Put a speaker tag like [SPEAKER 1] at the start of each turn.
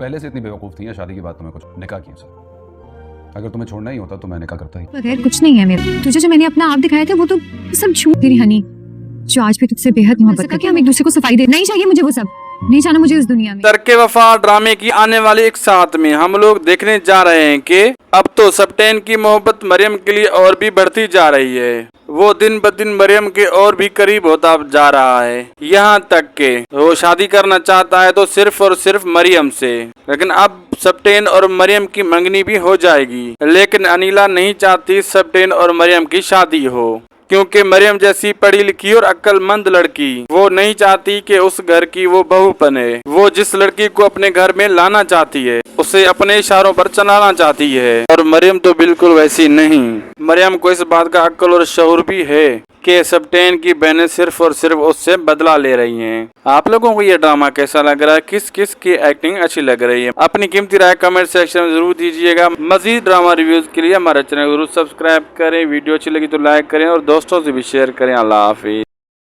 [SPEAKER 1] पहले से इतनी बेवकूफ़ थी या शादी के बाद तुम्हें कुछ निकाह किया सर? अगर तुम्हें छोड़ना ही होता तो मैं निकाह करता ही।
[SPEAKER 2] बगैर कुछ नहीं है मेरे, तुझे जो मैंने अपना आप दिखाया था वो तो सब झूठ। तेरी हनी जो आज भी तुझसे बेहद मोहब्बत करती है, हम एक दूसरे को सफाई दे, नहीं चाहिए मुझे वो सब, नहीं चाहना मुझे इस दुनिया में।
[SPEAKER 3] तरके वफा ड्रामे की आने वाली एक साथ में हम लोग देखने जा रहे हैं कि अब तो सप्टेन की मोहब्बत मरियम के लिए और भी बढ़ती जा रही है। वो दिन ब दिन मरियम के और भी करीब होता जा रहा है, यहाँ तक के वो शादी करना चाहता है तो सिर्फ और सिर्फ मरियम से। लेकिन अब सप्टेन और मरियम की मंगनी भी हो जाएगी, लेकिन अनीला नहीं चाहती सप्टेन और मरियम की शादी हो, क्योंकि मरियम जैसी पढ़ी लिखी और अक्लमंद लड़की वो नहीं चाहती कि उस घर की वो बहू बने। वो जिस लड़की को अपने घर में लाना चाहती है उसे अपने इशारों पर चलाना चाहती है, और मरियम तो बिल्कुल वैसी नहीं। मरियम को इस बात का अक्ल और शऊर भी है कि सप्टेन की बहनें सिर्फ और सिर्फ उससे बदला ले रही हैं। आप लोगों को ये ड्रामा कैसा लग रहा है? किस किस की एक्टिंग अच्छी लग रही है? अपनी कीमती राय कमेंट सेक्शन में जरूर दीजिएगा। मजीद ड्रामा रिव्यूज के लिए हमारा चैनल जरूर सब्सक्राइब करें। वीडियो अच्छी लगी तो लाइक करें और दोस्तों से भी शेयर करें। अल्लाह हाफिज।